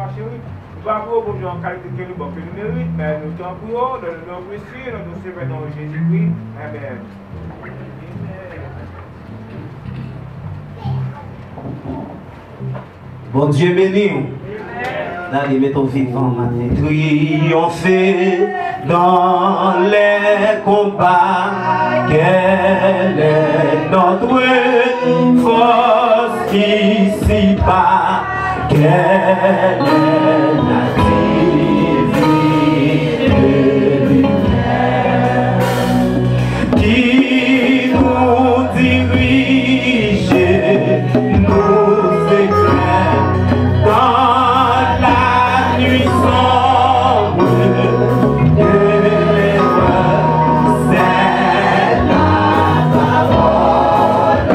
marcher, oui. Nous ne pouvons pas jouer en qualité que nous méritons, mais nous t'en prions, dans nos blessures, dans nos sévères dans Jésus-Christ. Amen. Bon Dieu béni. Allez, mettons vivant matin. Triompher dans les combats. Quelle est notre force ici-bas? Quelle est la divine lumière qui nous dirige, nous éclaire dans la nuit sombre de l'erreur. C'est la parole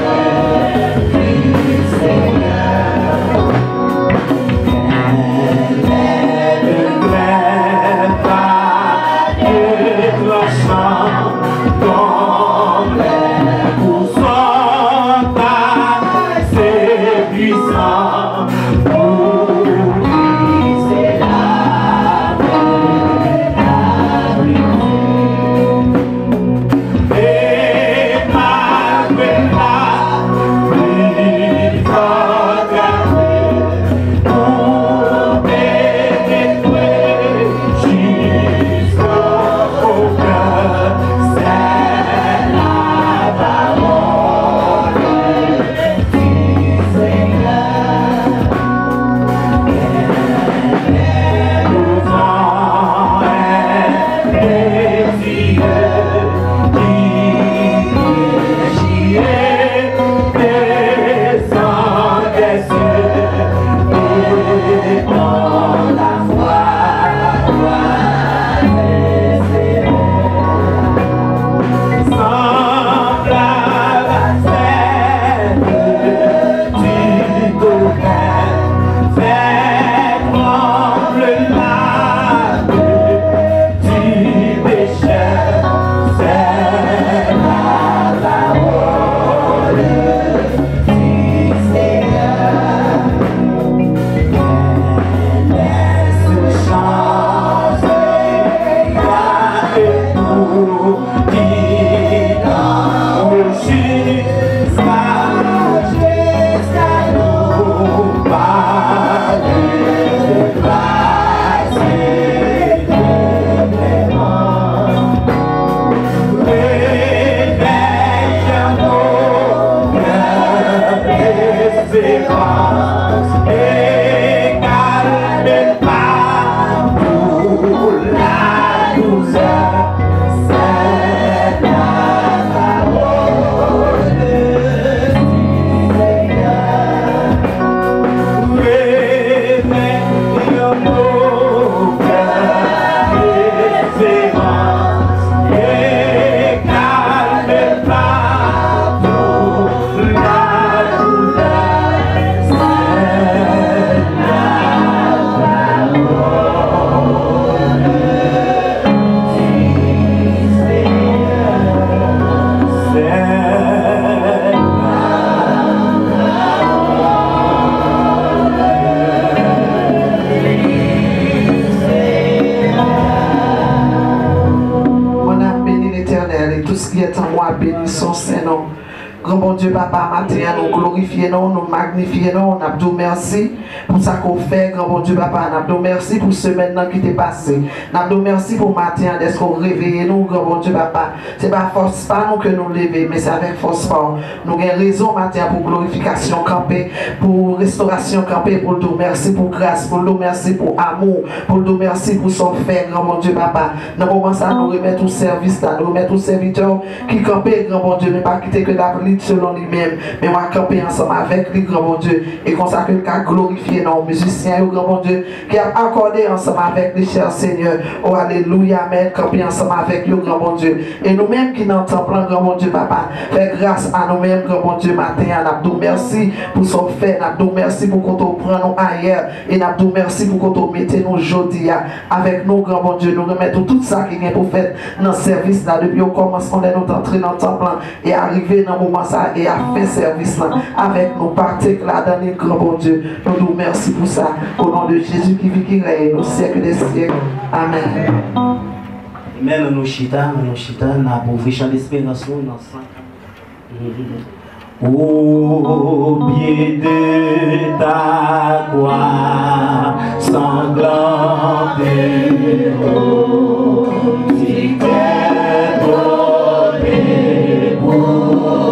du Seigneur. Elle est le vrai vague tranchant comme les pourcents assez puissants pour briser la vérité. Et malgré la pluie pour pénétrer jusqu'au cœur, c'est la parole du Seigneur. Le vent est désireux qui descend des cieux et dans la foi doit espérer. Semblable à celle du tonnerre, fait trembler l'âme du pécheur, c'est la parole du Seigneur. Laisse changer, garde tout qui dans jusqu'à nous parler de grâce et de clémence. Réveille nos cœurs d'espérance et calme partout la douleur. C'est la parole du Seigneur. Réveille nos cœurs d'espérance et calme partout la douleur. C'est la parole du Seigneur. C'est Mon âme bénit l'Éternel et tout ce qui est en moi bénit son Saint-Nom. Grand bon Dieu, Papa, matin, nous glorifions, nous magnifions, nous abdou merci pour ça qu'on fait, grand bon Dieu, Papa, nous abdou merci pour ce maintenant qui t'est passé. Nous abdou merci pour matin, d'être qu'on réveille nous, grand bon Dieu, Papa. C'est pas force pas nous que nous lever, mais c'est avec force fort. Nous avons raison matin pour glorification campée, pour restauration campée, pour nous merci pour grâce, pour nous merci pour amour, pour nous merci pour son fait, grand bon Dieu, Papa. Nous commençons à nous remettre au service, nous remettre aux serviteurs qui campent, grand bon Dieu, mais pas quitter que la selon lui-même, mais moi camper ensemble avec lui, grand bon Dieu, et consacrer le cas glorifier nos musiciens, grand bon Dieu, qui a accordé ensemble avec les chers Seigneur. Oh alléluia, amen, camper ensemble avec lui, grand bon Dieu, et nous-mêmes qui n'entendons pas, grand bon Dieu, Papa, fais grâce à nous-mêmes, grand bon Dieu, matin, Nabdou, merci pour son fait, Nabdou, merci pour qu'on te prenne nous ailleurs, et Nabdou, merci pour qu'on te mette nous aujourd'hui avec nous, grand bon Dieu, nous remettons tout ça qui vient pour faire dans le service là, depuis au commencement de notre entrée dans le temple et arriver dans le moment commencé et à faire service là, avec nos parties là dans les grands bon Dieu. Nous nous remercions pour ça. Au nom de Jésus qui vit, qui règne au siècle des siècles. Amen. Amen. Nous chita, n'a pour chant d'espérance dans au pied de ta croix sanglante, tu t'es donné pour moi.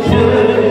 Dieu.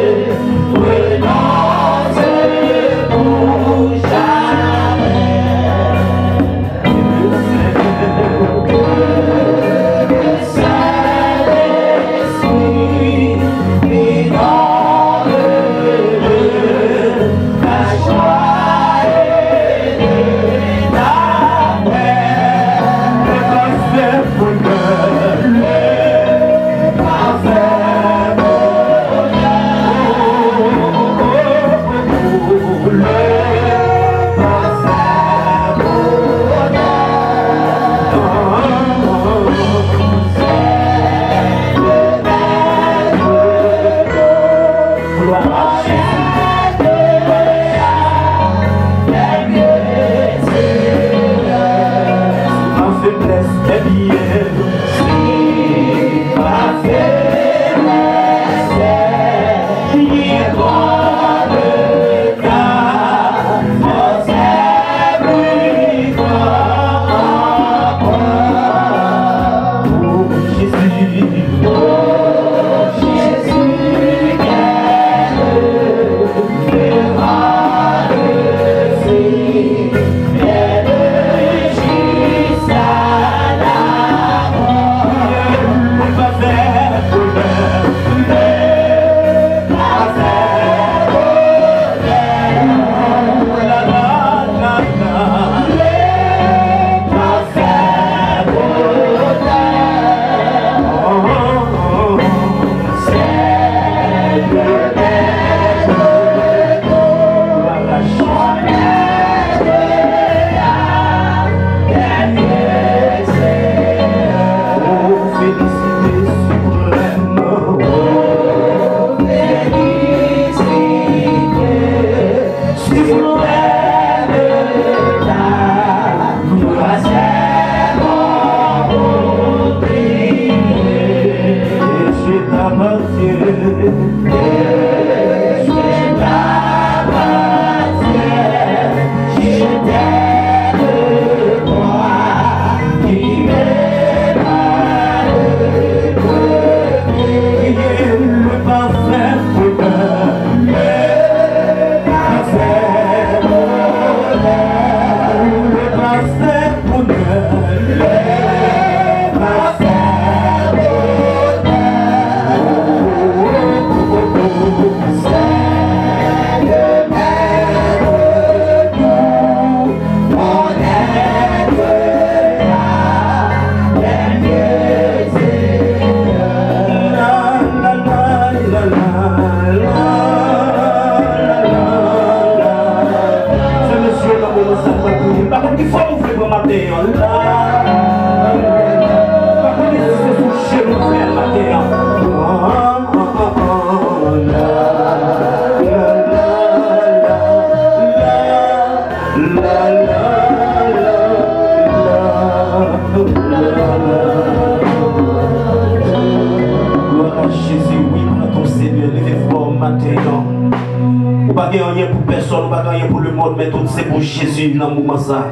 C'est pour Jésus dans le moment ça.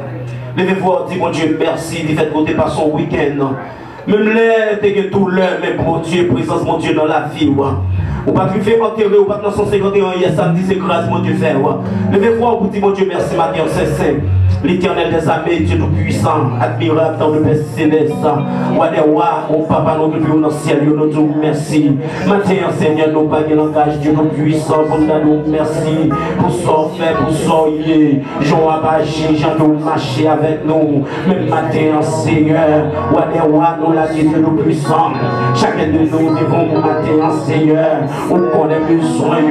Levez-vous, dis mon Dieu merci, dit faites côté par son week-end. Même l'air, t'es tout l'heure, mais mon Dieu, présence mon Dieu dans la vie. Ou pas tu fais enterrer, ou pas dans 151 hier samedi, c'est grâce mon Dieu faire. Levez-vous, vous dites mon Dieu merci, matin, c'est l'Éternel des armées, Dieu tout-puissant, admirable dans le Père céleste. Wadewa, mon papa, nous devons dans le ciel, nous disons merci. Matin, Seigneur, nous pas de langage, Dieu tout-puissant, pour nous merci. Pour ça fait, pour ça y est. Jean Abaché, Jean nous marcher avec nous. Même matin, Seigneur, Wadewa, nous l'a dit, Dieu tout-puissant. Chacun de nous devons matin, Seigneur, où qu'on ait besoin,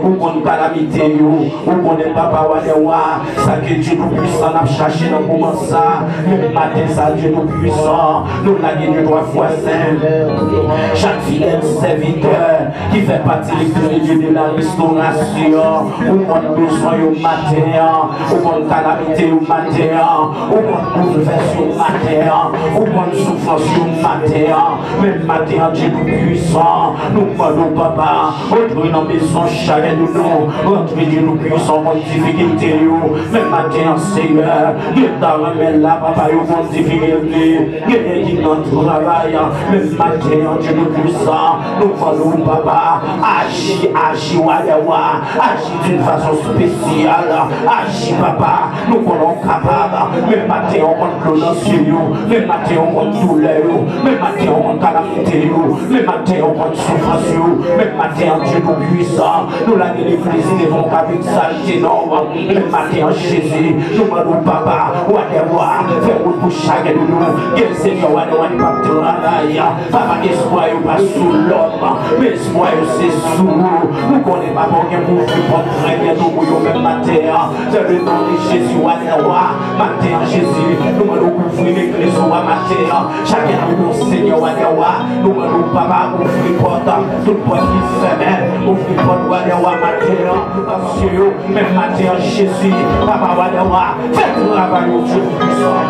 où qu'on ait calamité, où qu'on ait papa, Wadewa, ça que Dieu tout-puissant a cherché dans le moment ça. Même matin, ça, Dieu tout-puissant, nous l'a dit 3 fois saint. Chaque fidèle serviteur qui fait partie de la restauration, où qu'on a besoin au matin, où qu'on a calamité au matin, où qu'on a bouleversé au matin, où qu'on a souffrance au matin. Même matin, Dieu tout-puissant, nous demandons papa, entrez dans la maison chacun de nous, entrez Dieu tout-puissant dans la difficulté. Même matin, Seigneur, il est dans la main là, papa, il y a une difficulté, il est dans le travail, même matin, Dieu tout-puissant, nous demandons papa, agis, Wadewa, agis d'une façon spéciale, agis papa, nous sommes capables, même matin, on compte l'onction, même matin, on compte douleur, même matin, on compte calamité, même matin, on compte souffrance, même matin, Dieu tout-puissant, nous l'avons l'église, nous devons avec saleté, non, même matin, Jésus, nous demandons papa, Wadewa, fais route pour chacun de nous, quel Seigneur, Wadewa, n'est pas travail, papa, espoir, pas sous l'homme, mais espoir, c'est sous nous connaissons pas pour qu'un mouvement pour très bientôt pour nous même matin, c'est le nom de Jésus, Wadewa, matin, Jésus, nous allons ouvrir l'église au matin, chacun de nous, Seigneur, Wadewa, nous allons papa, ouvrir porte, toute porte qui ferme, ouvrir porte, Wadewa, matin, parce que même matin, Jésus, papa, Wadewa, faites travail au Dieu puissant.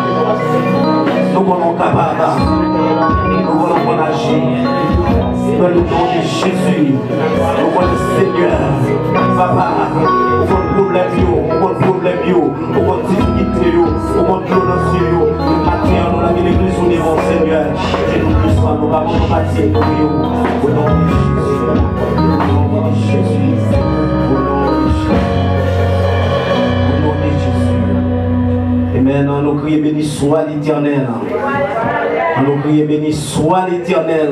Nous voulons capable, nous voulons qu'on agisse dans le nom de Jésus. Nous voulons Seigneur, papa, pour problème, pour problème, pour difficulté, pour difficulté, le matin, nous avons l'église au niveau Seigneur. Et nous puissons nous avons nos matières pour nous. Au nom de Jésus, au nom de Jésus, au nom de Jésus. Et maintenant, nous crions béni soit l'Éternel. Nous crions béni soit l'Éternel.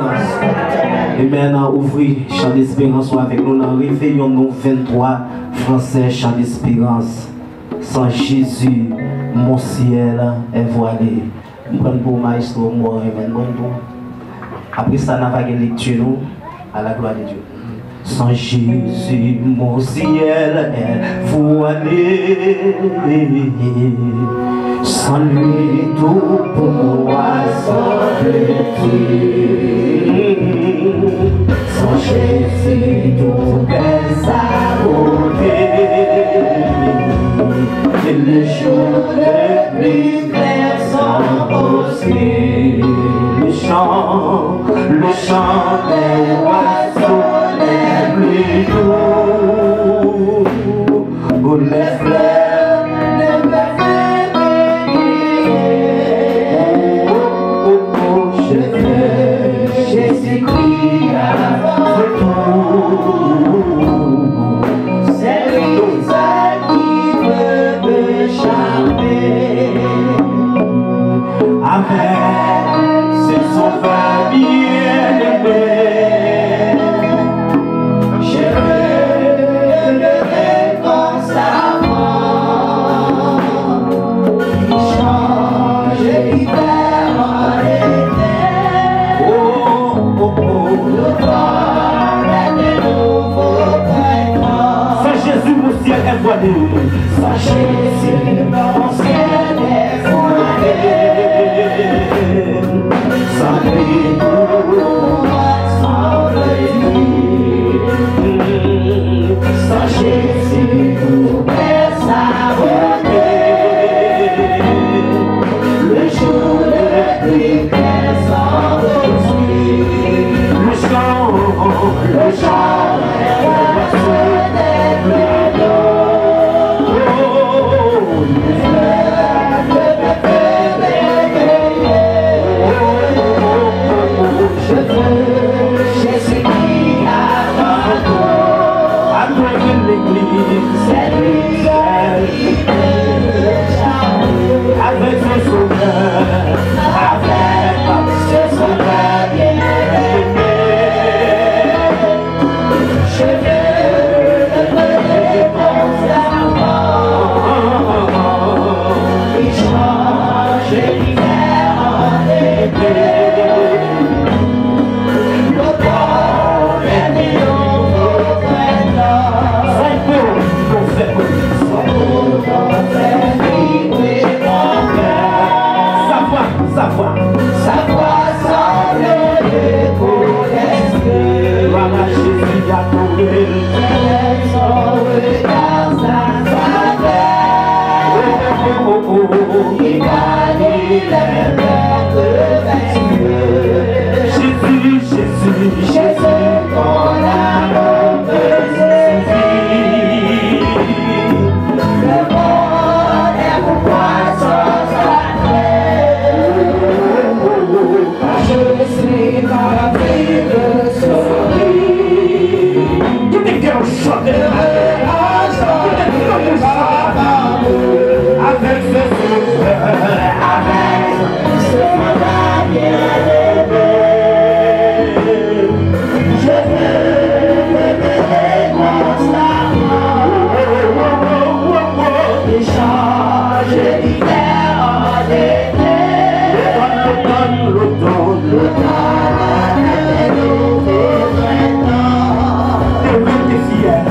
Et maintenant, ouvrez chant d'espérance avec nous dans Réveillons nous 23 français chant d'espérance. Sans Jésus, mon ciel est voilé. Nous prenons pour maestro moi et après ça, nous avons une lecture à la gloire de Dieu. Sans Jésus, mon ciel est voilé. Sans lui, tout pour moi s'enfuit. Sans Jésus, tout est saboté. Et le jour de pluie versant aussi. Le chant des oiseaux les plus doux, où les fleurs ne peuvent briller. Oh, je veux Jésus-Christ avant tout. C'est lui seul qui peut me charmer. Avec ses sauveurs bien-aimés, je veux le constamment. Il change l'hiver en été. Oh, oh, oh. L'automne est de nouveau printemps. Sans Jésus, mon ciel est voilé. Sans Jésus, mon ciel est voilé. Sans lui, sans Jésus, tout est saboté. Le jour de pluie descend aussi. Le chant des oiseaux des plus doux. Les fleurs ne peuvent briller. Je veux Jésus-Christ avant tout. Après l'église, c'est lui qui peut me charmer. Avec ce sauveur, avec ce sauveur bien-aimé, je veux le donner constamment. Il change l'hiver en été. Sa voix semble l'écho d'esprit. Voilà Jésus a tombé. Son regard s'assagère. Il bannit les pleurs de Jésus, ton amour me suffit. Le monde est pour moi sans je suis ravi de sourire. Tout est bien chanté. Avec ce sauveur, avec ce sauveur bien-aimé, je veux l'aimer constamment. Il change l'hiver en été. L'automne est nouveau printemps. Et oui, t'es fier.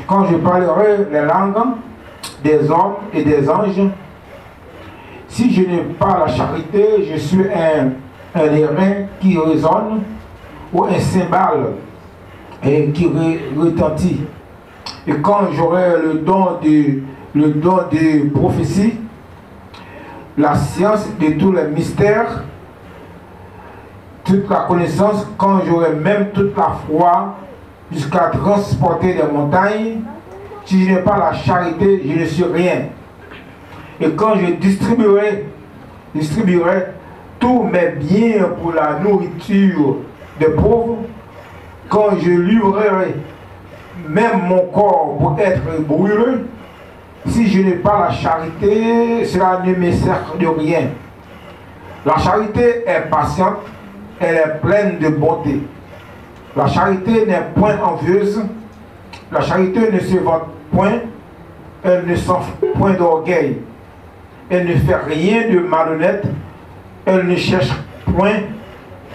Quand je parlerai les langues des hommes et des anges, si je n'ai pas la charité, je suis un airain qui résonne ou un cymbale et qui retentit. Et quand j'aurai le don de prophétie, la science de tous les mystères, toute la connaissance, quand j'aurai même toute la foi, jusqu'à transporter des montagnes, si je n'ai pas la charité, je ne suis rien. Et quand je distribuerai tous mes biens pour la nourriture des pauvres, quand je livrerai même mon corps pour être brûlé, si je n'ai pas la charité, cela ne me sert de rien. La charité est patiente, elle est pleine de bonté. La charité n'est point envieuse, la charité ne se vante point, elle ne s'enfle point d'orgueil, elle ne fait rien de malhonnête, elle ne cherche point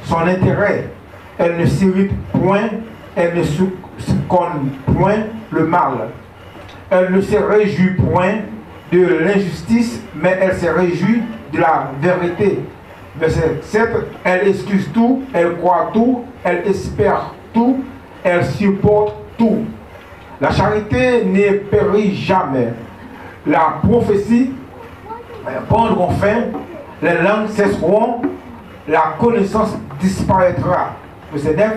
son intérêt, elle ne s'irrite point, elle ne succombe point le mal, elle ne se réjouit point de l'injustice, mais elle se réjouit de la vérité. Verset 7, elle excuse tout, elle croit tout, elle espère tout, elle supporte tout. La charité ne périt jamais. La prophétie prendront fin, les langues cesseront, la connaissance disparaîtra. Verset 9,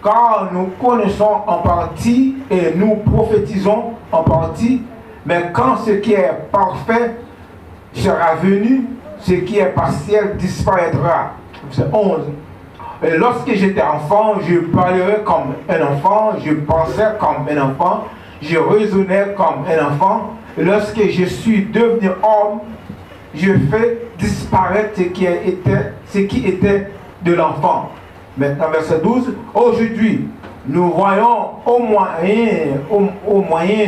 car nous connaissons en partie et nous prophétisons en partie, mais quand ce qui est parfait sera venu, ce qui est partiel disparaîtra. Verset 11. Et lorsque j'étais enfant, je parlerais comme un enfant, je pensais comme un enfant, je raisonnais comme un enfant. Et lorsque je suis devenu homme, je fais disparaître ce qui était de l'enfant. Maintenant, verset 12. Aujourd'hui, nous voyons au moyen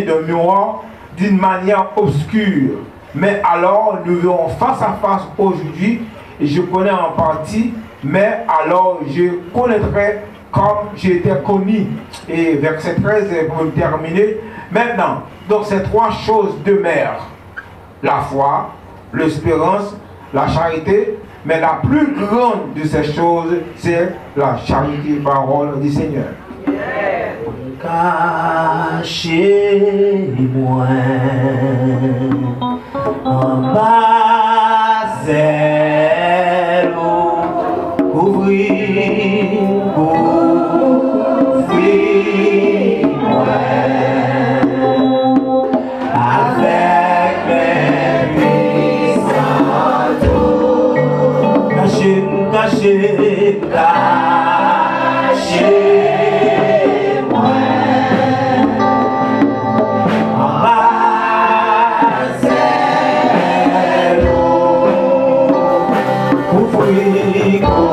d'un miroir d'une manière obscure. Mais alors, nous verrons face à face aujourd'hui, et je connais en partie, mais alors je connaîtrai comme j'ai été connu. Et verset 13, pour terminer. Maintenant, donc ces trois choses demeurent. La foi, l'espérance, la charité, mais la plus grande de ces choses, c'est la charité, parole du Seigneur. Cachez-moi en bas zèle, ouvrir-moi avec mes puissants tours. Cachez-moi, cachez-moi en bas zèle, ouvrir-moi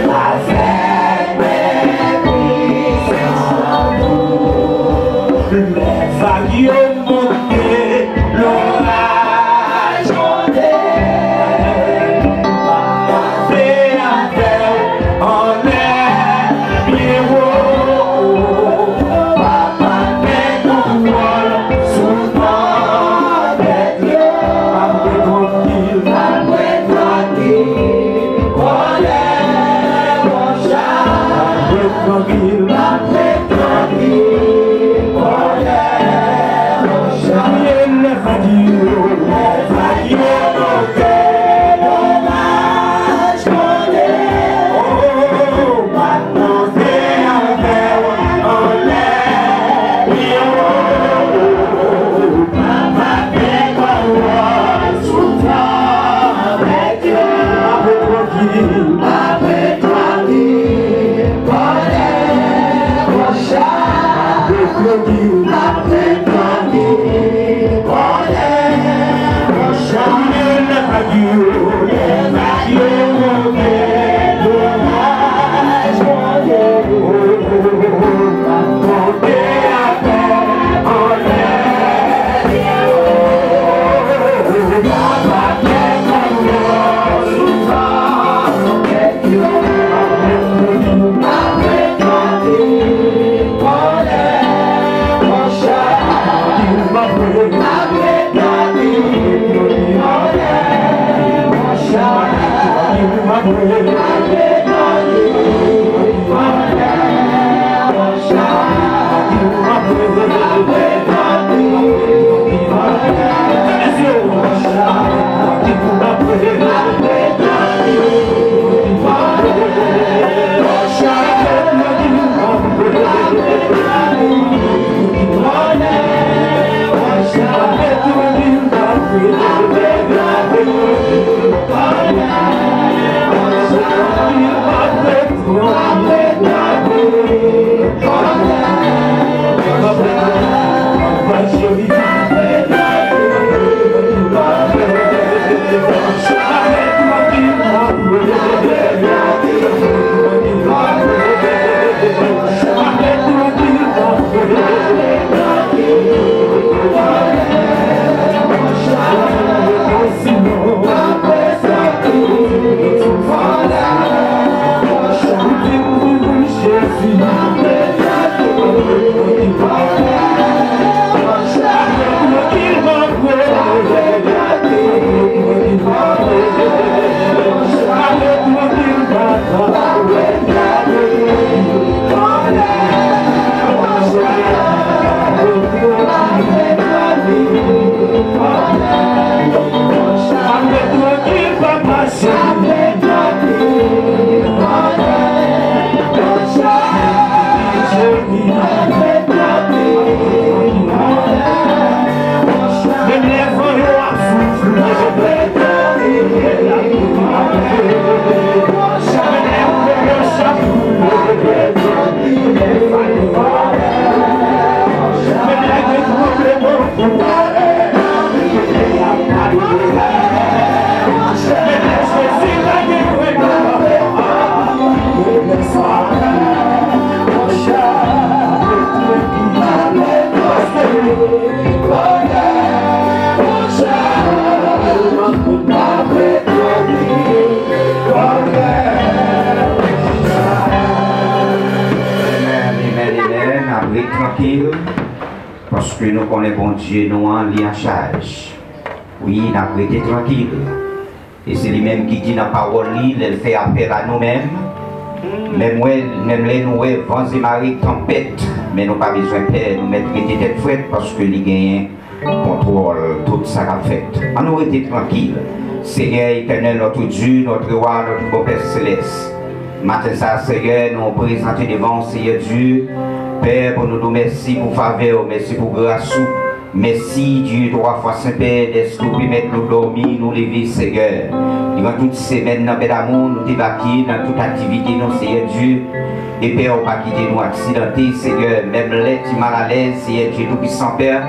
avec mes puissants tours. Les vagues ont monté, l'orage Après toi, que nous connaissons bon Dieu, nous en lien charge. Oui, nous avons été tranquille. Et c'est lui-même qui dit dans la parole, il fait appel à nous-mêmes. Même les nous, vents et marées, tempête, mais nous n'avons pas besoin de paix, nous mettre les têtes faites parce que les gagnent contrôle tout ça qu'a fait. On nous été tranquille. Seigneur éternel, notre Dieu, notre roi, notre beau Père céleste. Matin ça, Seigneur, nous présentons devant Seigneur Dieu. Père, pour nous dire merci pour faveur, merci pour grâce. Merci Dieu, 3 fois Saint-Père, d'est-ce que vous pouvez mettre nous dormir, nous lever, Seigneur. Durant toute semaine, dans l'amour, nous débarquer dans toute activité, nous, Seigneur Dieu. Et Père, on va quitter nous accidentés, Seigneur. Même l'être mal à l'aise, Seigneur Dieu, Tout-Puissant Père.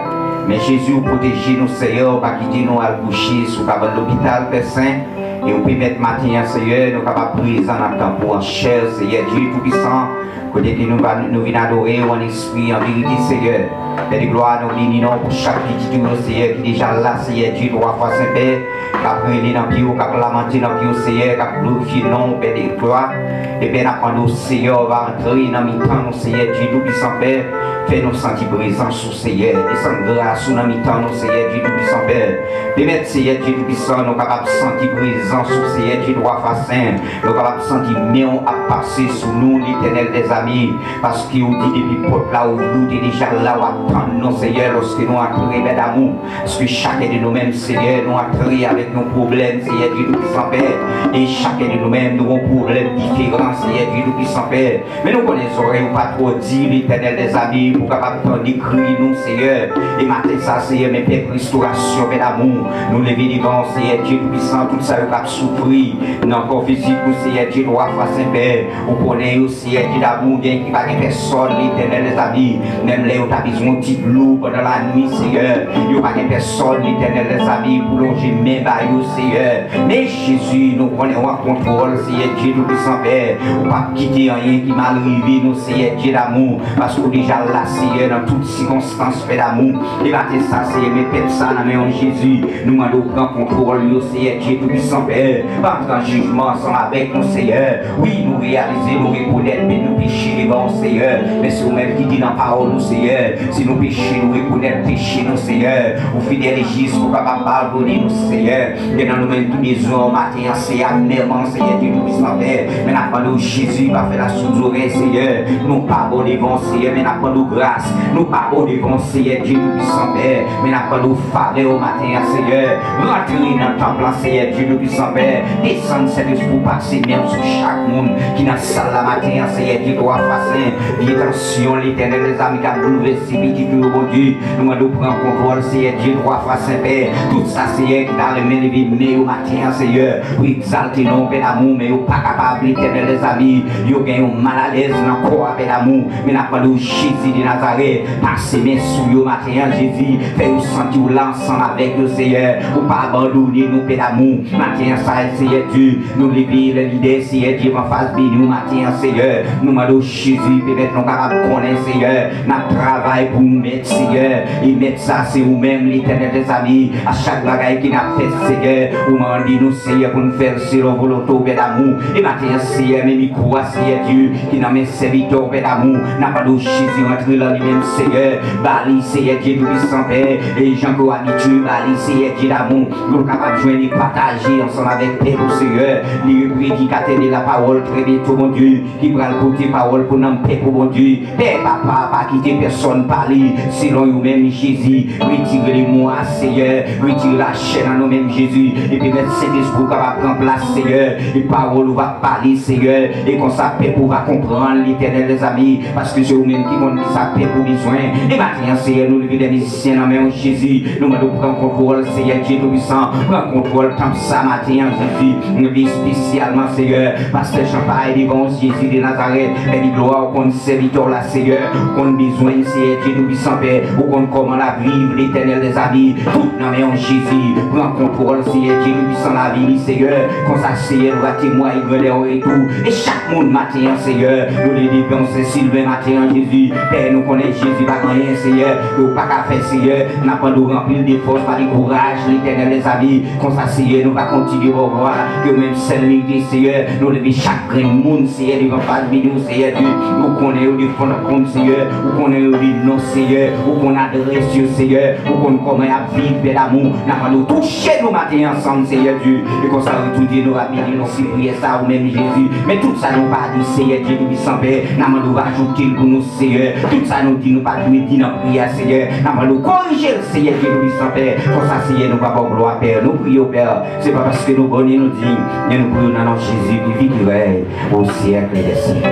Mais Jésus, vous protégez nous, Seigneur, on va quitter nous à coucher sous le l'hôpital, Père Saint. Et vous pouvez mettre matin, Seigneur, nous capables de priser en temps pour en chair, Seigneur Dieu, Tout-Puissant. Côté que nous venons adorer en esprit, en vérité, Seigneur. Père de gloire, nous bénissons pour chaque petit tour, Seigneur, qui est déjà là, Seigneur Dieu, 3 fois Saint-Père, qui a brûlé dans le pied, qui a lamenté dans le pied, Seigneur, qui a glorifié le nom, Père de gloire. Et Père, nous, Seigneur, va entrer dans le temps, Seigneur Dieu, Tout-Puissant Père. Fais-nous sentir présence sous Seigneur, et sans grâce, nous, dans le temps, Seigneur Dieu, Tout-Puissant Père. Permettez, Seigneur Dieu, Tout-Puissant, nous capables de sentir présence sous Seigneur Dieu, 3 fois Saint. Nous capables de sentir mieux à passer sous nous, l'éternel des amis. Parce qu'il dit depuis porte là où nous sommes déjà là où attendre nos Seigneur lorsque nous entrons d'amour. Parce que chacun de nous-mêmes, Seigneur, nous entrons avec nos problèmes, Seigneur Dieu Tout-Puissant Père. Et chacun de nous-mêmes, nous avons problèmes différents, Seigneur Dieu Tout-Puissant Père. Mais nous connaissons pas trop dire l'éternel des amis pour capable d'écrire nous, Seigneur. Et matin ça, Seigneur, mais Père, restauration, Père d'amour. Nous lever devant, Seigneur Dieu Tout-Puissant, tout ça, nous avons souffrir. Dans le corps physique, Seigneur Dieu, 3 fois Saint-Père. Vous connaissez aussi, Seigneur Dieu d'amour, bien qui va personne, l'éternel des amis, même les autres besoin de petit loup pendant la nuit, Seigneur. Il n'y a pas personne, l'éternel des amis, pour longer mes baillots, Seigneur. Mais Jésus, nous prenons en contrôle, Seigneur Dieu, Tout-Puissant Père. On ne va pas quitter rien qui m'a arrivé, nous, Seigneur Dieu d'amour, parce qu'on est déjà là, Seigneur, dans toutes circonstances, Père d'amour. Et battez ça, Seigneur, mais faites ça dans le nom de Jésus. Nous demandons grand contrôle, Seigneur Dieu, Tout-Puissant Père. Pas en jugement ensemble avec nous, Seigneur. Oui, nous réaliser, nous reconnaître, mais nous pécher devant, Seigneur. Mais c'est vous-même qui dit dans la parole, Seigneur. Si nous péchons, nous reconnaissons péché, nous, Seigneur. Vous fidèles et justes, pour capable pardonner, nous, Seigneur. Et dans nous-mêmes, tous les jours, matin, c'est amèrement, Seigneur, Dieu Tout-Puissant Père. Mais nous Jésus va faire la soudure, Seigneur. Nous pardonnons devant, Seigneur, mais nous grâce. Nous pardonnons devant, Seigneur, Dieu Tout-Puissant Père. Mais nous faveur au matin, Seigneur. Rentrez dans le temple, Seigneur, Dieu Tout-Puissant Père. Descendre cet esprit pour passer même sur chaque monde qui dans la salle la matin, Seigneur, Dieu doit faire. Viens attention, l'éternel des amis qui a bouleversé petit tout bon Dieu. Nous allons prendre contrôle, Seigneur Dieu, droit face Saint-Père. Tout ça, Seigneur, qui t'a remis levé au matin, Seigneur. Pour exalter nos Père d'amour, mais vous pas capable, l'éternel des amis. Vous gagnez mal à l'aise dans le corps, Père d'amour. Mais n'a pas de Jésus de Nazareth. Passez mes sous au matin, Jésus. Faites-vous sentir l'ensemble avec le Seigneur. Vous pas abandonner nos Père d'amour. Matin, ça, Seigneur Dieu. Nous lever le leader, Seigneur Dieu, en face de nous, matin, Seigneur. Nous demandons Jésus, peut-être nous capables de connaître, Seigneur. Nous travaillons pour nous mettre, Seigneur. Et mettre ça, c'est vous-même, l'éternel des amis. À chaque bagaille qui n'a fait, Seigneur. Vous m'en dites, nous, Seigneur, pour nous faire sur le volonté, Père d'amour. Et maintenant, Seigneur, mes micros, Seigneur Dieu, qui n'a mes serviteurs, Père d'amour. N'a pas de Jésus, entrer dans lui-même, Seigneur. Bali, Seigneur Dieu, Tout-Puissant Père. Et les gens qui ont habitué, Bali, Seigneur Dieu d'amour. Nous sommes capables de joindre et partager ensemble avec Père, Seigneur. Les prédicateurs de la parole, très bientôt, mon Dieu, qui prend le côté parole pour nous paix pour mon Dieu. Père, papa, pas quitter personne parler, selon nous-mêmes, Jésus. Retirez les mois, Seigneur. Retirez la chaîne à nous-mêmes, Jésus. Et puis mettre cet esprit capable de prendre place, Seigneur. Et parole, on va parler, Seigneur. Et qu'on s'appelle pour va comprendre l'éternel des amis. Parce que c'est vous-même qui vont s'appeler pour besoin. Et maintenant, Seigneur, nous levons des musiciens dans le nom de Jésus. Nous allons prendre contrôle, Seigneur Dieu Tout-Puissant. Prendre contrôle, tant ça matin, Jésus. Nous vivons spécialement, Seigneur. Pasteur Champagne, devant Jésus de Nazareth. Et de gloire, qu'on serviteur là, Seigneur. Qu'on besoin, Seigneur Dieu Tout-Puissant Père. Ou qu'on comment la vivre, l'éternel des amis. Tout dans le nom de Jésus. Prendre contrôle, Seigneur Dieu Tout-Puissant, la vie, Seigneur. Qu'on s'asseye, nous va témoigner, et tout. Et chaque monde matin, Seigneur. Nous les dépenses, Sylvain matin, Jésus. Père, Seigneur, nous connaissons Jésus, pas rien, Seigneur, nous pas qu'à faire, Seigneur, n'a pas de remplir de force, pas de courage, l'Éternel, les amis, comme ça, Seigneur, nous va continuer à voir que même celle Seigneur, nous devons chaque monde, Seigneur, nous va pas de Seigneur, nous connaissons du fond de compte, Seigneur, nous connaissons du nom, Seigneur, nous connaissons adresse, Seigneur, nous connaissons comment vivre d'amour, nous va nous toucher nous matin ensemble, Seigneur Dieu, et comme ça, tout Dieu nous va bénir, nous si prier ça, ou même Jésus, mais tout ça nous va dire, Seigneur Dieu, nous sans paix, nous va ajouter pour nous, Seigneur, tout ça nous dit, nous pas nous dire dans prière, Seigneur, nous va nous corriger, Seigneur Dieu, nous sans paix, comme ça, Seigneur, nous va pas gloire, Père, nous prions, Père, c'est pas parce que nous bonnes, nous dit, mais nous prions dans Jésus, qui vit, qui règne au siècle des siècles.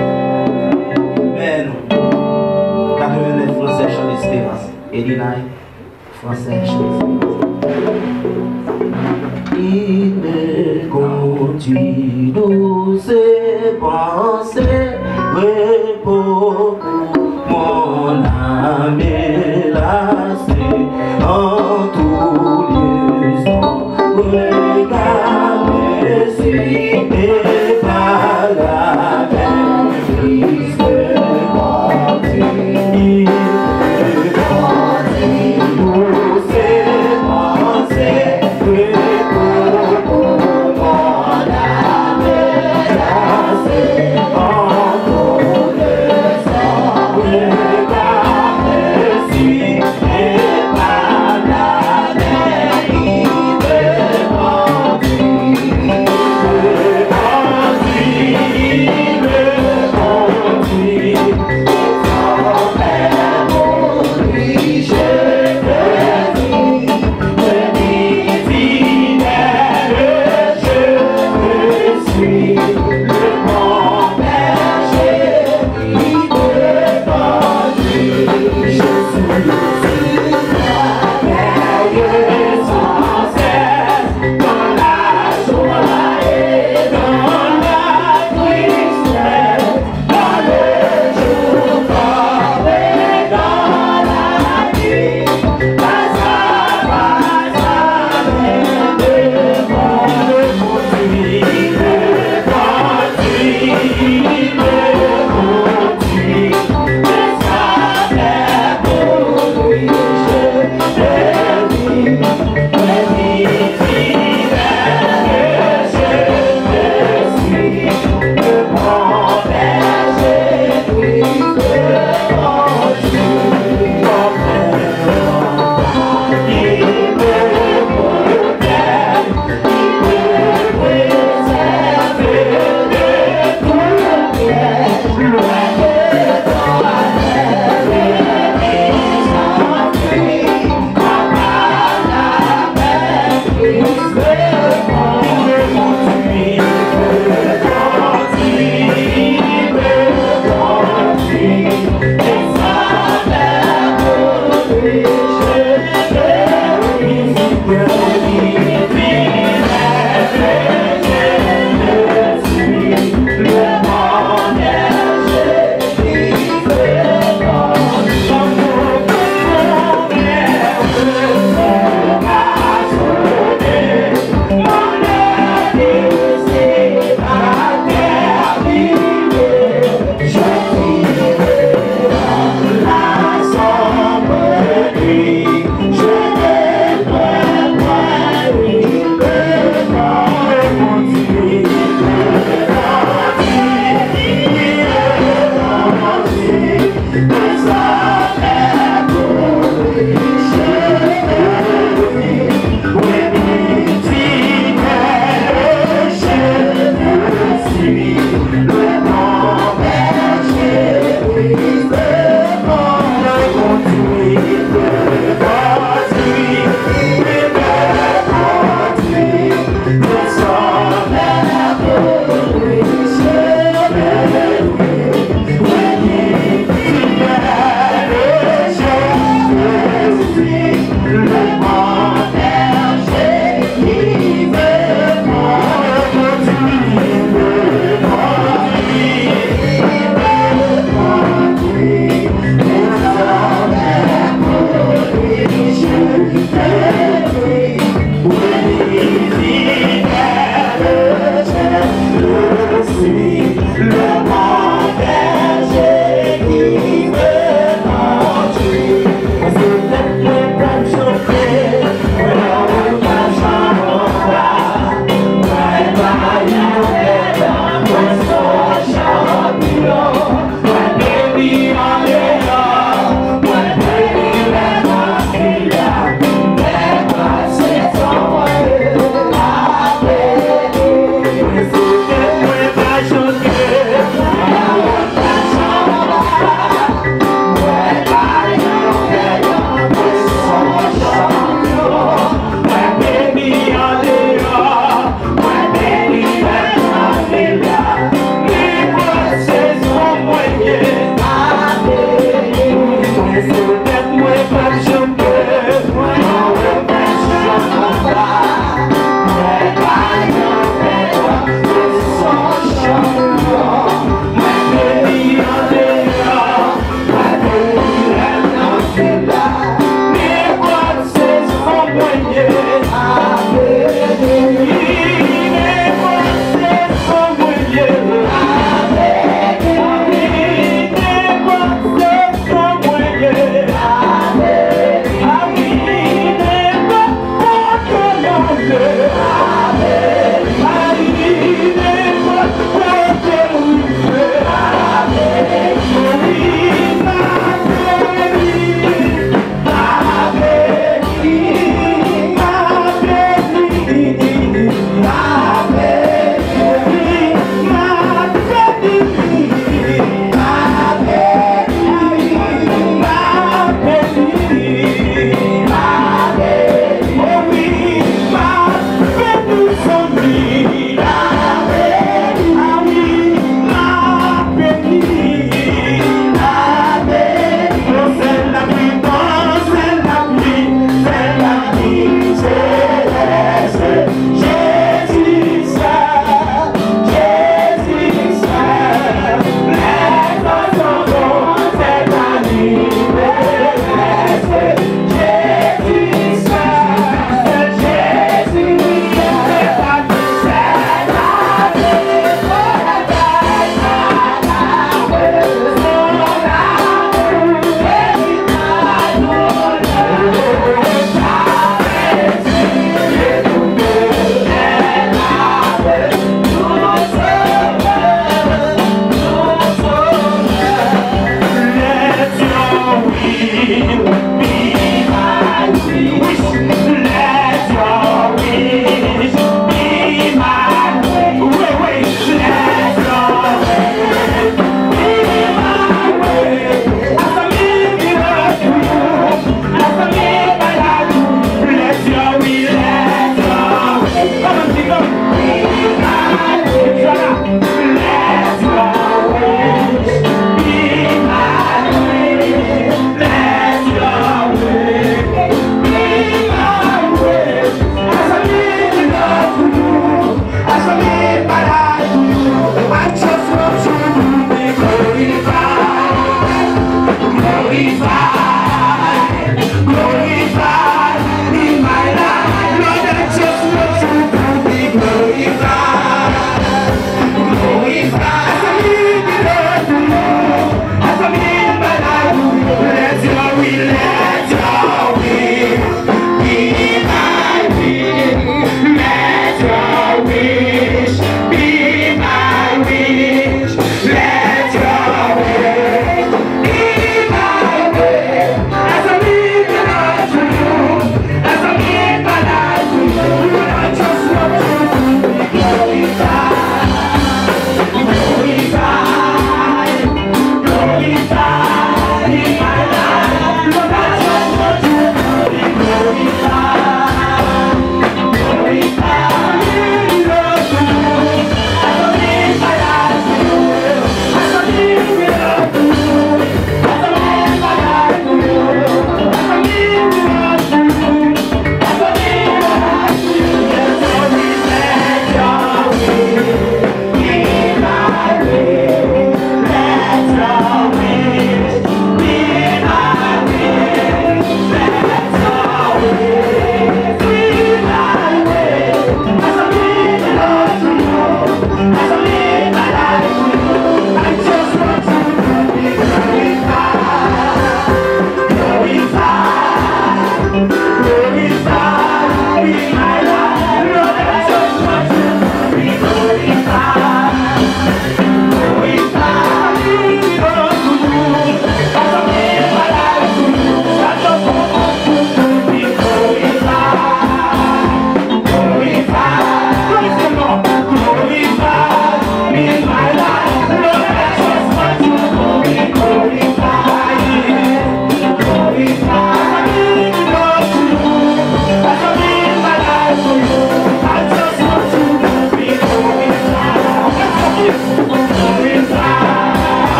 Amen. 89 Français chant l'espérance. 89 Français chant l'espérance. Il me continue ses pensées, repos mon âme est lassée en tous les temps. Regardez si et par la même Christ est parti. Il me continue ses pensées, repos mon âme est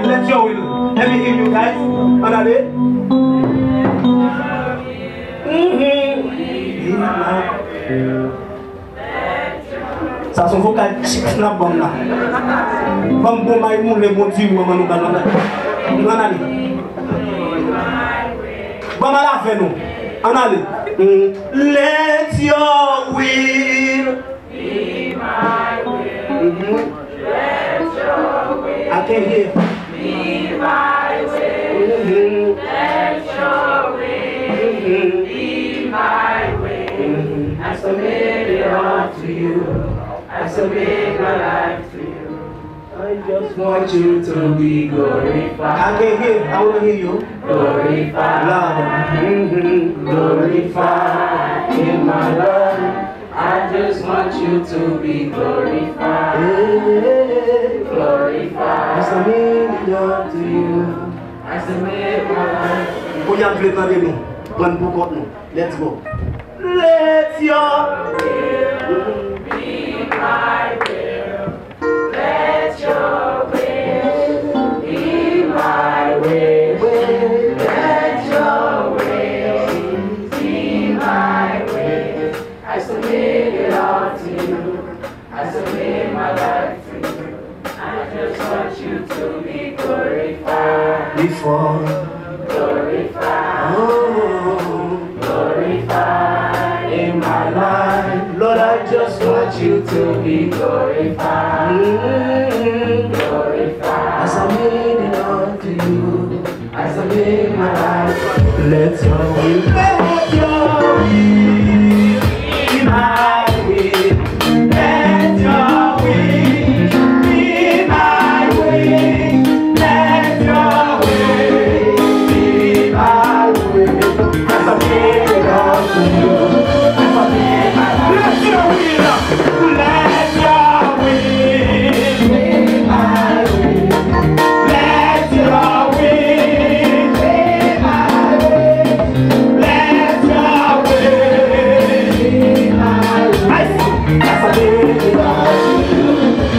Let your will. Let me hear you guys. Ça son vocal chic na bon là. Comme bon maï moun les bon Dieu maman nous dans là. On allez. Bon mal avec nous. On allez. Let your will be my will. Let your will. I can hear. Be my will. Let your will be my will. I submit it all to you. I submit my life to you. I just want you to be glorified. I can hear. I want to hear you. Glorified. Glorified in my life. I just want you to be glorified. Glorified. I submit it all to you. I submit my life. Let's go. Let your will be my will. Let your will be my will. Let your will be my will. I submit it all to you. I submit my life to you. I just want you to be glorified. Before glorified. Oh. Glorified in my life. Lord, I just want you to be glorified. Glorified. I submit it all to you. I submit my life. Let your will, let your will be my will. Let your will be my will. Let your will be my will. I submit it all to you. I submit my life. Let your will be my will. Let your will be my will. Let your will be my will. I submit it all to you.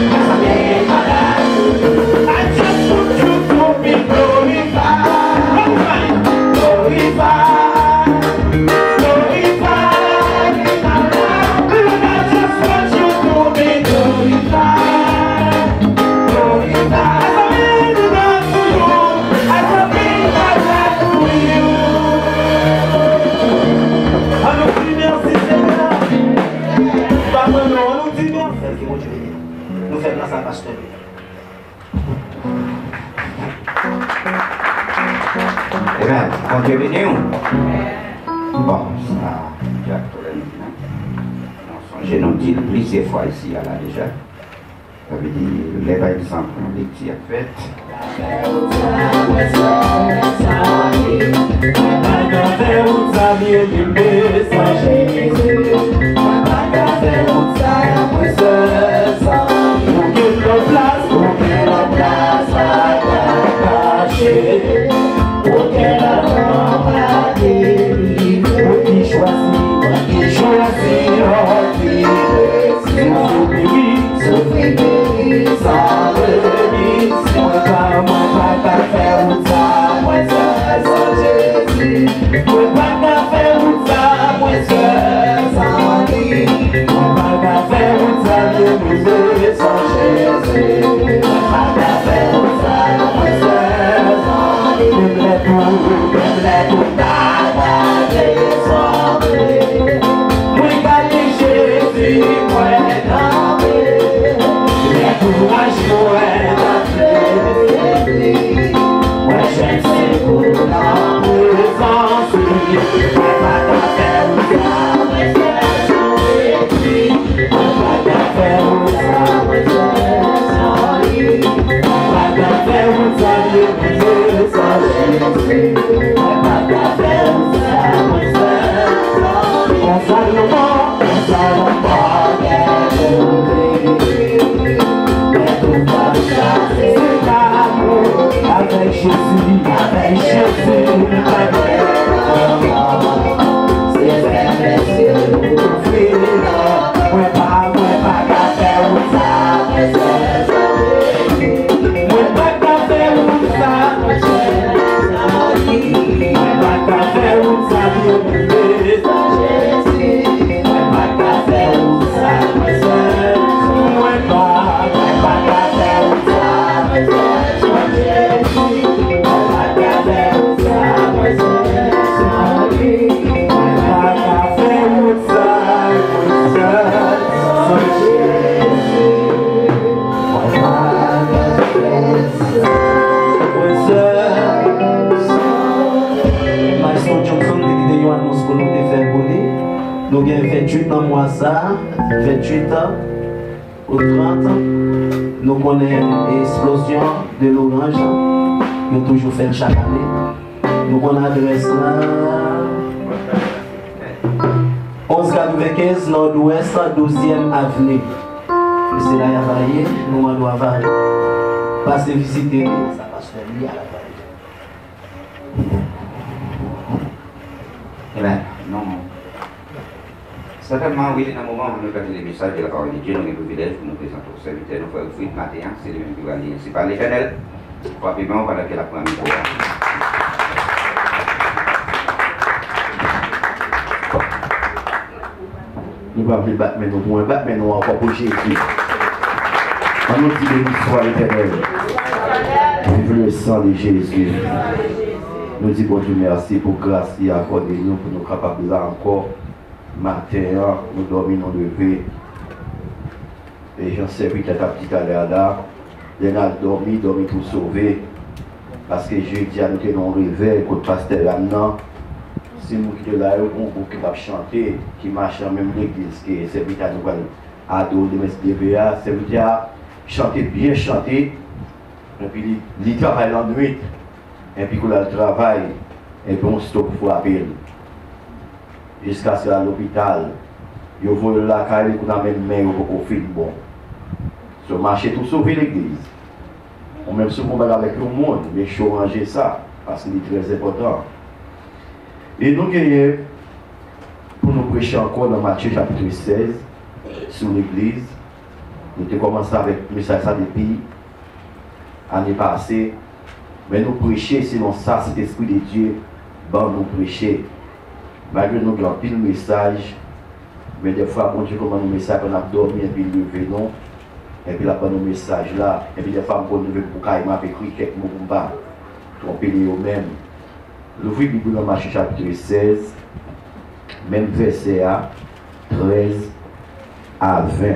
I submit my life to you. I just want you to be glorified. Glorified. Glorified in my life. Lord, I just want you to be glorified. Glorified. I submit it all to you. I submit my life to you. On nous dit merci Seigneur. Pardon, on nous dit merci. Nous faisons grâce à pasteur. Amen. Bon Dieu béni. Bon, ça, Jacques j'ai noté plusieurs fois ici à la déjà. Ça veut dire, les par exemple, les petits à fête. Nous avons 28 dans le mois ça, 28 au 30. Nous connaissons l'explosion de l'orange. Nous avons toujours fait chaque année. Nous connaissons l'adresse là. 1195 Nord-Ouest, 12e avenue. C'est là, il y a varié. Nous allons avoir passer visiter. Ça passe faire lié à la varié. Eh bien, non. Certainement, oui, dans le moment où nous avons les messages de la parole de Dieu, nous avons le privilège pour nous présenter au serviteur. Nous faisons fruit de matin, c'est le même qui va lire. C'est par l'Éternel. Rapidement, on va laquelle la première micro. Nous ne pouvons pas battre, mais nous pouvons battre, mais nous avons encore pour Jésus. On nous dit béni soit l'Éternel. Vive le sang de Jésus. Nous disons bon Dieu merci pour grâce et accordé nous pour nous capables là encore. Matin, nous dormons, nous levons. Et j'en sais que ta petite à là. Il a dormi tout sauvé. Parce que jeudi, nous avons un réveil, quand le pasteur là-dedans. C'est nous qui sommes là, on qui va chanter, qui marche dans même l'église, qui est servi à nous adorer de MSDBA, servi à chanter, bien chanter. Et puis, il travaille la nuit. Et puis, quand il travaille, et puis on stop pour appeler. Jusqu'à ce qu'à l'hôpital, il faut la carrière qu'on a même main pour qu'on filme bon. Sur marcher tout sauver l'église. On même souvent avec le monde, mais il faut ranger ça, parce qu'il est très important. Et nous gagnons pour nous prêcher encore dans Matthieu chapitre 16 sur l'église. Nous avons commencé avec le message depuis l'année passée. Mais nous prêcher selon ça, cet esprit de Dieu, bon nous prêcher. Malgré nous avons pile message, mais des fois, bon Dieu, comment nous message, on a dormi et puis nous venons, et puis là, nos messages là, et puis des fois, on nous pour qu'il m'a écrit quelques mots pour pas tromper eux-mêmes. L'ouvrir la Bible dans Matthieu chapitre 16, même verset à 13 à 20,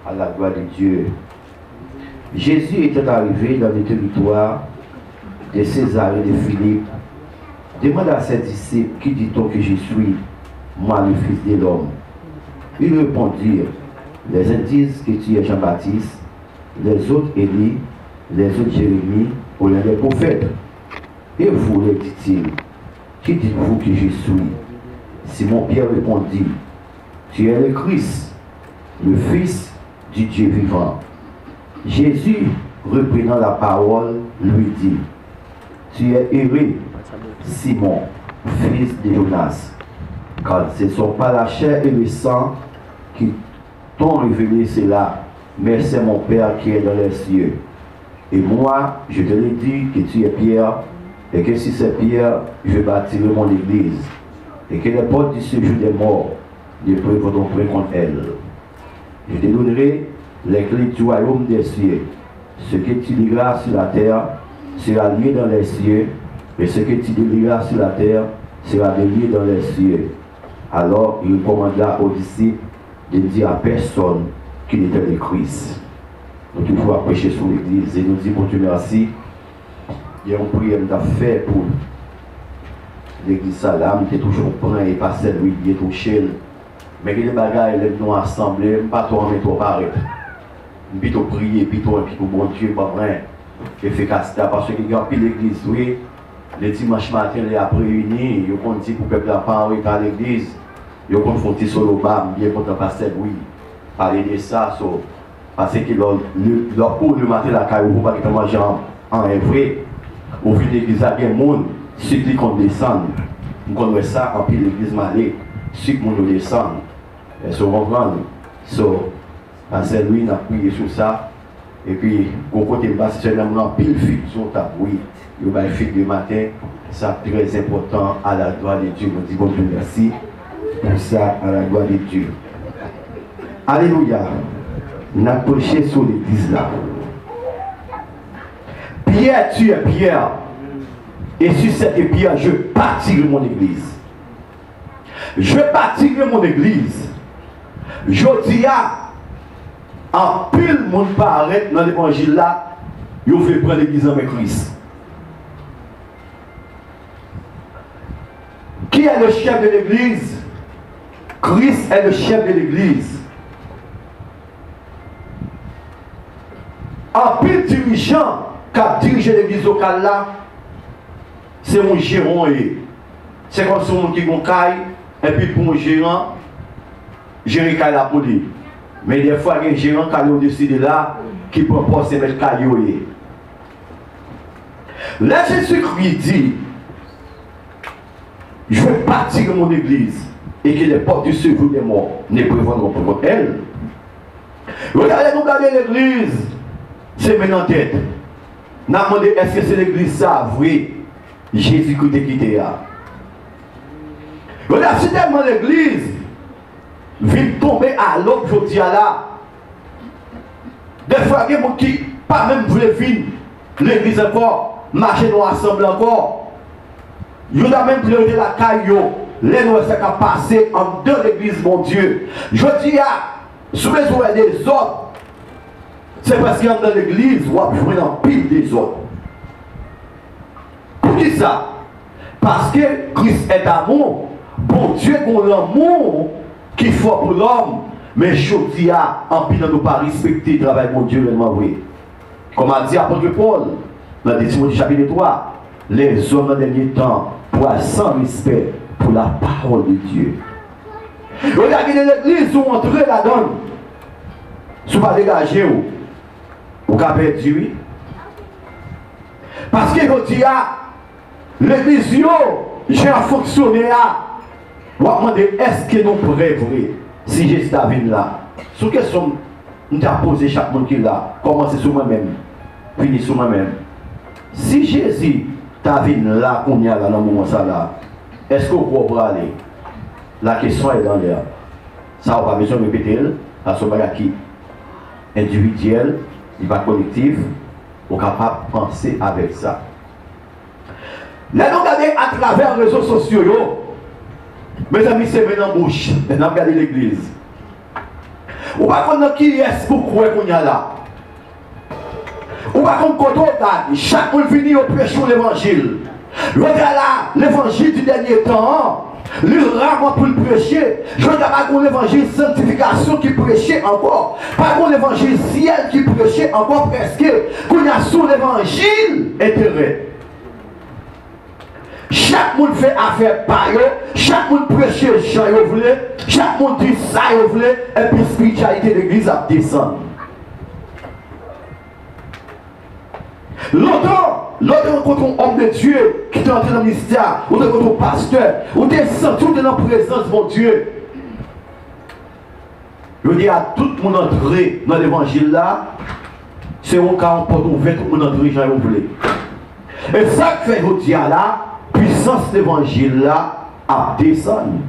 à la gloire de Dieu. Jésus était arrivé dans les territoires de César et de Philippe. Demande à ses disciples, qui dit-on que je suis, moi le Fils de l'homme? Ils répondirent, les uns disent que tu es Jean-Baptiste, les autres Élie, les autres Jérémie, ou l'un des prophètes. Et vous, leur dit-il, qui dites-vous que je suis? Simon-Pierre répondit, tu es le Christ, le Fils du Dieu vivant. Jésus, reprenant la parole, lui dit, tu es heureux, Simon, fils de Jonas, car ce ne sont pas la chair et le sang qui t'ont révélé cela, mais c'est mon Père qui est dans les cieux. Et moi, je te l'ai dit que tu es Pierre, et que si c'est Pierre, je bâtirai mon église, et que les portes du séjour des morts ne prévaudront point contre elle. Je te donnerai les clés du royaume des cieux. Ce que tu liras sur la terre sera lié dans les cieux, et ce que tu délieras sur la terre sera délié dans les cieux. Alors il commanda aux disciples de dire à personne qu'il était le Christ. Nous toujours prêcher sur l'église et nous disons bon Dieu merci. Il y a une prière à faire pour l'église Salam, qui est toujours prêt et pas celle où il est touché. Mais que les bagages, les nous assemblés, pas trop en mettre au pareil. Plutôt prier, plutôt bon Dieu, pas vrai. Efficacité, parce qu'il y a plus l'église, oui. Le dimanche matin, les après réunis, ils ont dit pour que le peuple parle à l'église. Ils ont confronté sur le bas, bien contre le pasteur, oui. Parler de ça, parce que leur pour le matin, la caille, vous pas manger en vrai. Au vu de l'église, il y a des gens, ceux qui descendent. Nous connaissons ça en plus l'église malée. Ceux qui descendent. Et se comprendre. Pasteur Louis a prié sur ça. Et puis, au côté de Pasteur, il a pile fil sur ta oui. Il va faire le matin. Ça très important à la gloire de Dieu. Nous disons Dieu merci pour ça à la gloire de Dieu. Alléluia. Nous avons prêché sur l'église là. Pierre, tu es Pierre. Et sur cette pierre, je bâtirai mon église. Je bâtirai mon église. Je dis en pile monde paraît dans l'évangile là, il fait prendre l'église avec Christ. Qui est le chef de l'église? Christ est le chef de l'église. En pile dirigeant qui a dirigé l'église locale là, c'est mon gérant. C'est comme si on qui a caille, et puis pour mon gérant, gérer la police. Mais des fois, il y a un gérant qui a décidé là, qui propose de mettre caillou. Là, Jésus-Christ dit, je vais bâtir mon église et que les portes du séjour des morts ne prévaudront pas contre elle. Regardez l'église, c'est maintenant en tête. Nous avons demandé, est-ce que c'est l'église ça, vrai? Jésus-Christ est quitté là. Regardez, si tellement l'église vient tomber à l'autre, je dis là. Des fois, il y a des gens qui pas même voulaient venir l'église encore, marcher dans l'assemblée encore. Il y a même pleuré la caillou. Les noirs qui ont passé en deux l'église, mon Dieu. Je dis sous les oreilles des autres, c'est parce qu'il y a dans l'église, où on a un pile des autres. Pour qui ça? Parce que Christ est amour. Bon Dieu, qu'on l'amour qu'il faut pour l'homme. Mais je dis en pile de ne pas respecter le travail de mon Dieu, vrai. Comme a dit l'apôtre Paul, dans le Timothée chapitre 3, les hommes dans les derniers temps pour sans respect pour la parole de Dieu. Regardez l'église où entrer la donne. Si vous ne pas dégagé, vous avez perdu. Parce que je dis, l'église, j'ai un fonctionnaire. Vous me demandez, est-ce que nous pourrions vrai si j'ai cette vie là? Sur quelle question nous avons posé chaque monde qui est là? Commencez sur moi-même. Fini sur moi-même. Si Jésus ta vie là qu'on y a là dans le moment ça là, est-ce qu'on peut aller? La question est dans l'air. Ça on va pas besoin de répéter. Parce qu'on va qui individuel, il va collectif, on est capable de penser avec ça. Là nous regardons à travers les réseaux sociaux. Mes amis, c'est maintenant bouche. Maintenant regardez l'église. On va connaître qui est pourquoi qu'on y a là. On va connaître chaque monde finit au prêcher l'évangile. Regarde là, l'évangile du dernier temps, le rare pour le prêcher. Je regarde pas l'évangile sanctification qui prêchait encore. Pas l'évangile ciel qui prêchait encore presque. Qu'on y a sous l'évangile intérêt. Chaque monde fait affaire par eux, chaque monde prêche Jean vous voulez, chaque monde dit ça vous voulez, et puis la spiritualité de l'église a descendu. L'autre rencontre un homme de Dieu qui est entré dans le ministère, ou rencontre un pasteur, ou descend tout dans la présence de mon Dieu. Je dis à tout le monde entrer dans l'évangile là, c'est un cas on porte ouvert, tout le monde entrer Jean vous voulez. Et ça que fait je dis là, puissance de l'évangile là à descendre.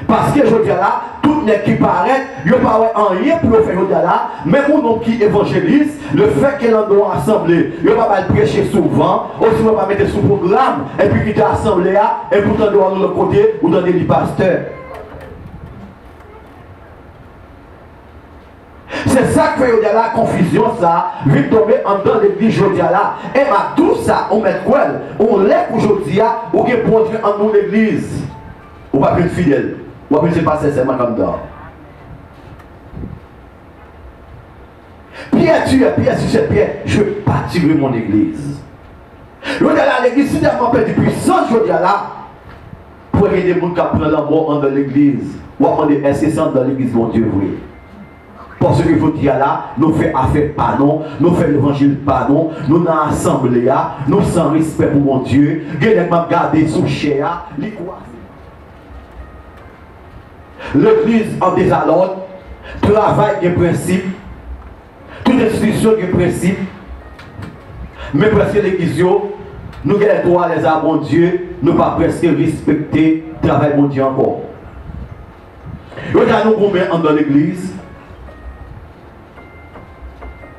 Parce que je dis là, tout n'est qui paraît, il n'y a pas rien pour le faire là, même mon qui évangélise, le fait qu'elle en doit assembler, il n'y a pas le prêcher souvent, aussi il ne va pas mettre sous programme, et puis quitter l'assemblée là, et pourtant doit de l'autre côté, ou dans des pasteurs. C'est ça qui fait la confusion, ça, vient tomber en dedans l'église aujourd'hui là. Et tout ça, on met quoi? On lève aujourd'hui, ou qui pour entrer en nous l'église. Ou pas plus fidèle. Ou pas plus passer seulement comme ça. Pierre, tu es Pierre, si c'est Pierre, je bâtirai mon église. Aujourd'hui là, l'église, si tu as de puissance aujourd'hui là, pour aider les gens qui prennent la mort dans l'église, ou à demander est-ce que c'est dans l'église, mon Dieu, oui. Parce que vous dire là, nous faisons affaire pas non, nous faisons l'évangile pas non, nous dans l'assemblée, nous sans respect pour mon Dieu, nous m'a gardé sous chair, l'église en désordre, travail et principe, toute institution et principe, mais presque l'église, nous avons les droits les arbres, mon Dieu, nous pas presque respecter le travail mon Dieu encore. Regardez nous combien dans l'église.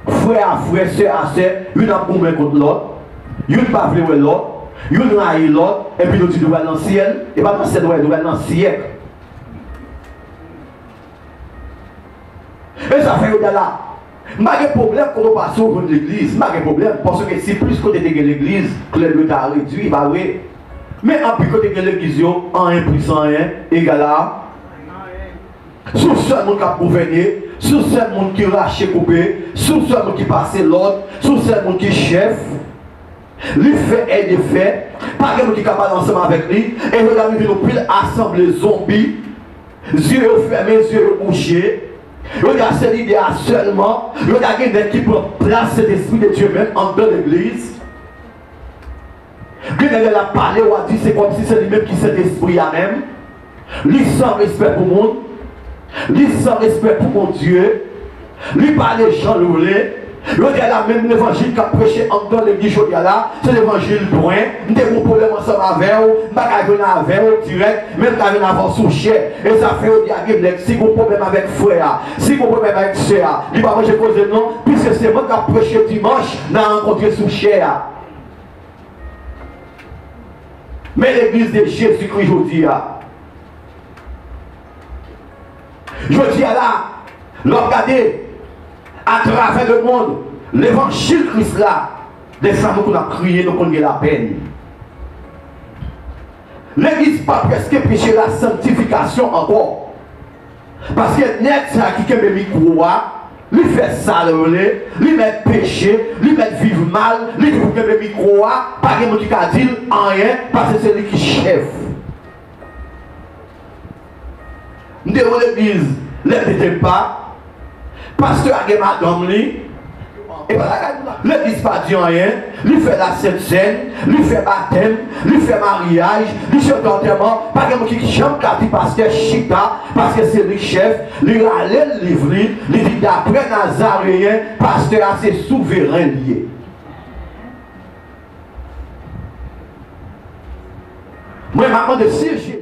Frère à frère, soeur à soeur, une a combien contre l'autre, une pas vouloir l'autre, une raille l'autre, et puis nous disons nous allons dans le ciel, et pas dans le ciel, nous allons dans le siècle. Et ça fait là. Je n'ai pas de problème quand on passe au de l'église. Je n'ai pas de problème parce que si plus côté de l'église, que le lieu a réduit, bah oui. Mais en plus côté de l'église, en 1 plus 1, égal à. Sous ce monde qui a gouverné, sous ce monde qui rachète coupé, sous ce monde qui passe l'autre, sous ce monde qui chef. Lui fait et il fait. Pas quelqu'un qui est capable ensemble avec lui. Et regardez, nous pile assemblée zombies, yeux fermés, yeux bouchés. Regarde cette idée seulement. Regarde quelqu'un qui peut placer l'esprit de Dieu même en dans l'église. Quelqu'un qui a parlé ou a dit c'est comme si c'est lui-même qui cet esprit à même. Lui sans respect pour le monde. Lui sans respect pour mon Dieu. Lui parle Jean Loulet. Regarde même l'évangile qu'a prêché en dans l'église là, c'est l'évangile point. Nous avons un problème ensemble avec vous, nous ne venir avec vous direct, même quand nous avons souché. Et ça fait au diable, si vous avez un problème avec frère, si vous avez un problème avec soeur, il va manger cause non, puisque c'est moi qui a prêché dimanche, nous avons rencontré souché. Mais l'église de Jésus-Christ, je dis là, regardez, à travers le monde, l'évangile Christ là, les femmes qu'on a crié, nous connaissons la peine. L'église pas presque péché la sanctification encore. Parce que net ça qui est le micro, lui fait ça, lui met péché, lui met vivre mal, lui fait le micro, pas de monde qui a dit rien, parce que c'est lui qui chef. Nous devons l'église, l'église pas. Pasteur a madame lui, et l'église pas dit rien, lui fait la Sainte Seine, lui fait baptême, lui fait mariage, lui fait enterrement, pas quelqu'un qui chante quand il pasteur chita, parce que c'est le chef, lui allait le livrer, lui dit d'après Nazaréen, pasteur assez souverain lié. Moi, je me demande si